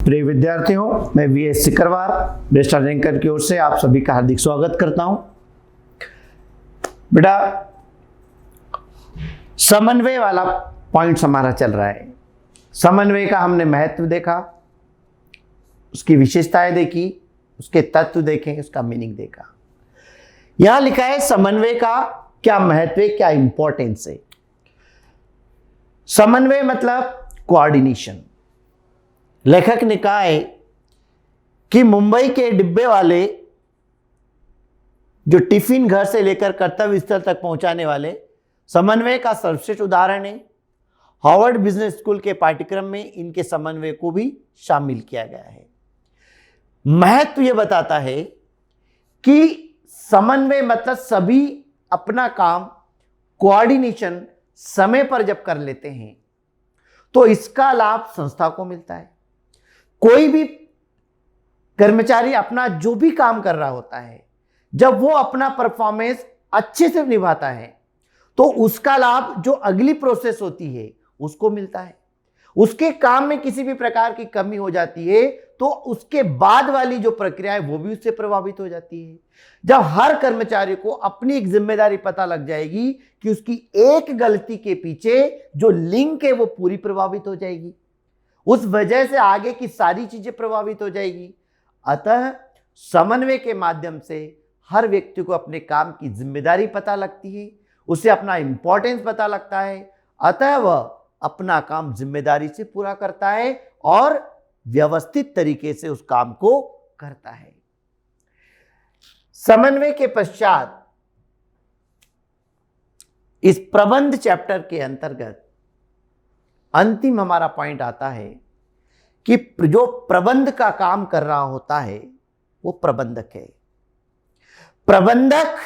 प्रिय विद्यार्थियों, मैं वीएस सिकरवार बेस्टर एंकर की ओर से आप सभी का हार्दिक स्वागत करता हूं। बेटा, समन्वय वाला पॉइंट्स हमारा चल रहा है। समन्वय का हमने महत्व देखा, उसकी विशेषताएं देखी, उसके तत्व देखे, उसका मीनिंग देखा। यहां लिखा है समन्वय का क्या महत्व है, क्या इंपॉर्टेंस है। समन्वय मतलब कोऑर्डिनेशन। लेखक ने कहा है कि मुंबई के डिब्बे वाले जो टिफिन घर से लेकर कर्तव्य स्थल तक पहुंचाने वाले समन्वय का सर्वश्रेष्ठ उदाहरण है। हार्वर्ड बिजनेस स्कूल के पाठ्यक्रम में इनके समन्वय को भी शामिल किया गया है। महत्व यह बताता है कि समन्वय मतलब सभी अपना काम कोऑर्डिनेशन समय पर जब कर लेते हैं तो इसका लाभ संस्था को मिलता है। कोई भी कर्मचारी अपना जो भी काम कर रहा होता है, जब वो अपना परफॉर्मेंस अच्छे से निभाता है तो उसका लाभ जो अगली प्रोसेस होती है उसको मिलता है। उसके काम में किसी भी प्रकार की कमी हो जाती है तो उसके बाद वाली जो प्रक्रिया है वो भी उससे प्रभावित हो जाती है। जब हर कर्मचारी को अपनी एक जिम्मेदारी पता लग जाएगी कि उसकी एक गलती के पीछे जो लिंक है वो पूरी प्रभावित हो जाएगी, उस वजह से आगे की सारी चीजें प्रभावित हो जाएगी। अतः समन्वय के माध्यम से हर व्यक्ति को अपने काम की जिम्मेदारी पता लगती है, उसे अपना इंपॉर्टेंस पता लगता है, अतः वह अपना काम जिम्मेदारी से पूरा करता है और व्यवस्थित तरीके से उस काम को करता है। समन्वय के पश्चात इस प्रबंध चैप्टर के अंतर्गत अंतिम हमारा पॉइंट आता है कि जो प्रबंध का काम कर रहा होता है वो प्रबंधक है। प्रबंधक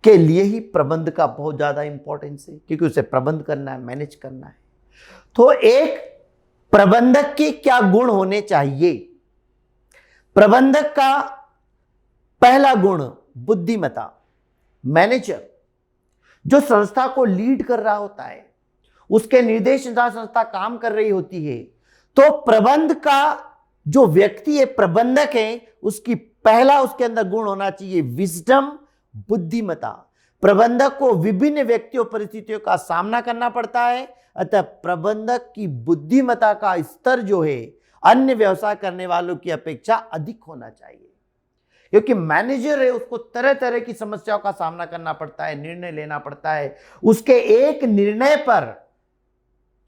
के लिए ही प्रबंध का बहुत ज्यादा इंपॉर्टेंस है, क्योंकि उसे प्रबंध करना है, मैनेज करना है। तो एक प्रबंधक के क्या गुण होने चाहिए? प्रबंधक का पहला गुण बुद्धिमत्ता। मैनेजर जो संस्था को लीड कर रहा होता है, उसके निर्देश अनुसार संस्था काम कर रही होती है, तो प्रबंध का जो व्यक्ति है, प्रबंधक है, उसकी पहला उसके अंदर गुण होना चाहिए विजडम, बुद्धिमत्ता। प्रबंधक को विभिन्न व्यक्तियों परिस्थितियों का सामना करना पड़ता है, अतः प्रबंधक की बुद्धिमत्ता का स्तर जो है अन्य व्यवसाय करने वालों की अपेक्षा अधिक होना चाहिए। क्योंकि मैनेजर है, उसको तरह तरह की समस्याओं का सामना करना पड़ता है, निर्णय लेना पड़ता है। उसके एक निर्णय पर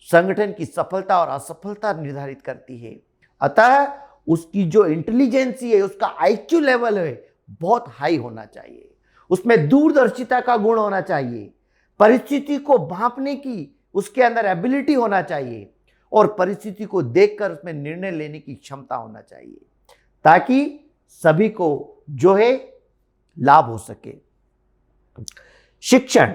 संगठन की सफलता और असफलता निर्धारित करती है। अतः उसकी जो इंटेलिजेंसी है, उसका आईक्यू लेवल है, बहुत हाई होना चाहिए। उसमें दूरदर्शिता का गुण होना चाहिए। परिस्थिति को भांपने की उसके अंदर एबिलिटी होना चाहिए और परिस्थिति को देखकर उसमें निर्णय लेने की क्षमता होना चाहिए, ताकि सभी को जो है लाभ हो सके। शिक्षण।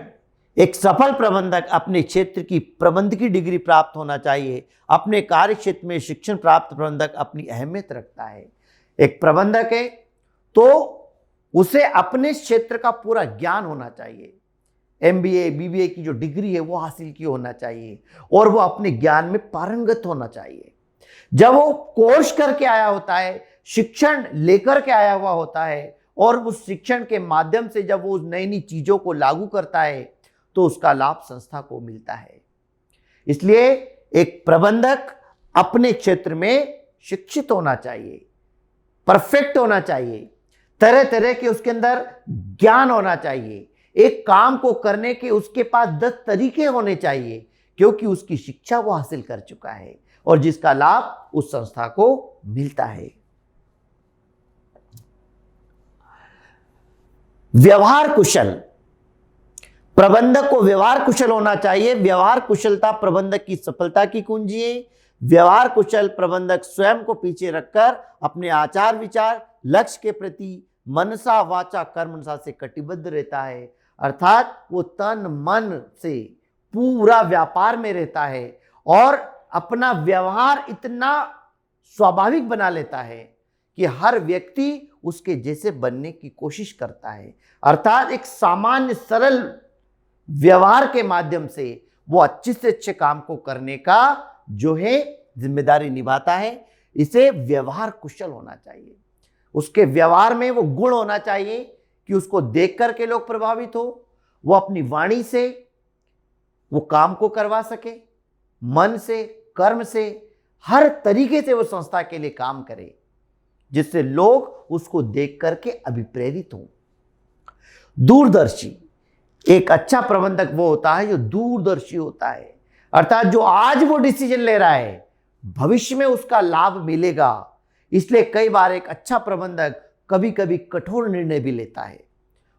एक सफल प्रबंधक अपने क्षेत्र की प्रबंध की डिग्री प्राप्त होना चाहिए। अपने कार्य क्षेत्र में शिक्षण प्राप्त प्रबंधक अपनी अहमियत रखता है। एक प्रबंधक है तो उसे अपने क्षेत्र का पूरा ज्ञान होना चाहिए। एमबीए, बीबीए की जो डिग्री है वो हासिल की होना चाहिए और वो अपने ज्ञान में पारंगत होना चाहिए। जब वो कोर्स करके आया होता है, शिक्षण लेकर के आया हुआ होता है और उस शिक्षण के माध्यम से जब वो नई नई चीजों को लागू करता है तो उसका लाभ संस्था को मिलता है। इसलिए एक प्रबंधक अपने क्षेत्र में शिक्षित होना चाहिए, परफेक्ट होना चाहिए, तरह तरह के उसके अंदर ज्ञान होना चाहिए। एक काम को करने के उसके पास 10 तरीके होने चाहिए, क्योंकि उसकी शिक्षा वो हासिल कर चुका है और जिसका लाभ उस संस्था को मिलता है। व्यवहार कुशल। प्रबंधक को व्यवहार कुशल होना चाहिए। व्यवहार कुशलता प्रबंधक की सफलता की कुंजी है। व्यवहार कुशल प्रबंधक स्वयं को पीछे रखकर अपने आचार विचार, लक्ष्य के प्रति मनसा वाचा कर्मणसा से कटिबद्ध रहता है। अर्थात वो तन मन से पूरा व्यापार में रहता है और अपना व्यवहार इतना स्वाभाविक बना लेता है कि हर व्यक्ति उसके जैसे बनने की कोशिश करता है। अर्थात एक सामान्य सरल व्यवहार के माध्यम से वो अच्छे से अच्छे काम को करने का जो है जिम्मेदारी निभाता है, इसे व्यवहार कुशल होना चाहिए। उसके व्यवहार में वो गुण होना चाहिए कि उसको देख करके लोग प्रभावित हो, वो अपनी वाणी से वो काम को करवा सके, मन से, कर्म से, हर तरीके से वो संस्था के लिए काम करे, जिससे लोग उसको देख करके अभिप्रेरित हों। दूरदर्शी, एक अच्छा प्रबंधक वो होता है जो दूरदर्शी होता है, अर्थात जो आज वो डिसीजन ले रहा है भविष्य में उसका लाभ मिलेगा। इसलिए कई बार एक अच्छा प्रबंधक कभी कभी कठोर निर्णय भी लेता है,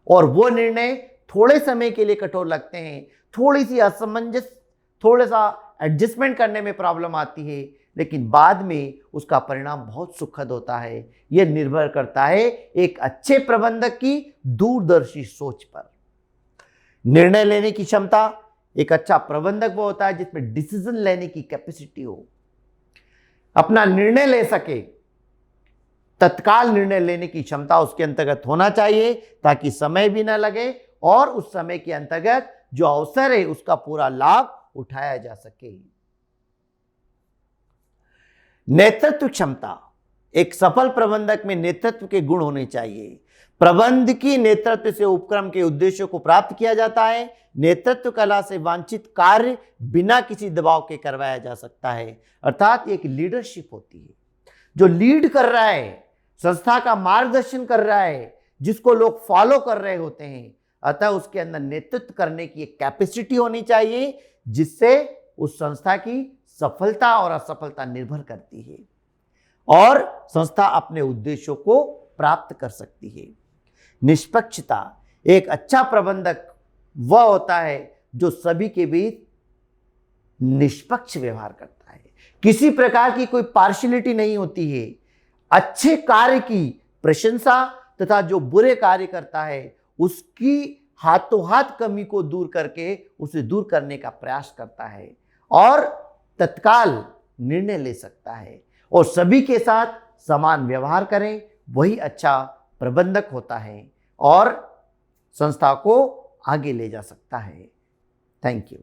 और वो निर्णय थोड़े समय के लिए कठोर लगते हैं, थोड़ी सी असमंजस, थोड़ा सा एडजस्टमेंट करने में प्रॉब्लम आती है, लेकिन बाद में उसका परिणाम बहुत सुखद होता है। यह निर्भर करता है एक अच्छे प्रबंधक की दूरदर्शी सोच पर। निर्णय लेने की क्षमता, एक अच्छा प्रबंधक वो होता है जिसमें डिसीजन लेने की कैपेसिटी हो, अपना निर्णय ले सके, तत्काल निर्णय लेने की क्षमता उसके अंतर्गत होना चाहिए, ताकि समय भी ना लगे और उस समय के अंतर्गत जो अवसर है उसका पूरा लाभ उठाया जा सके। नेतृत्व क्षमता, एक सफल प्रबंधक में नेतृत्व के गुण होने चाहिए। प्रबंध की नेतृत्व से उपक्रम के उद्देश्यों को प्राप्त किया जाता है। नेतृत्व कला से वांछित कार्य बिना किसी दबाव के करवाया जा सकता है, अर्थात एक लीडरशिप होती है। जो लीड कर रहा है, संस्था का मार्गदर्शन कर रहा है, जिसको लोग फॉलो कर रहे होते हैं, अतः उसके अंदर नेतृत्व करने की एक कैपेसिटी होनी चाहिए, जिससे उस संस्था की सफलता और असफलता निर्भर करती है और संस्था अपने उद्देश्यों को प्राप्त कर सकती है। निष्पक्षता, एक अच्छा प्रबंधक वह होता है जो सभी के बीच निष्पक्ष व्यवहार करता है, किसी प्रकार की कोई पार्शियलिटी नहीं होती है। अच्छे कार्य की प्रशंसा तथा जो बुरे कार्य करता है उसकी हाथों हाथ कमी को दूर करके उसे दूर करने का प्रयास करता है और तत्काल निर्णय ले सकता है और सभी के साथ समान व्यवहार करें, वही अच्छा प्रबंधक होता है और संस्था को आगे ले जा सकता है। Thank you.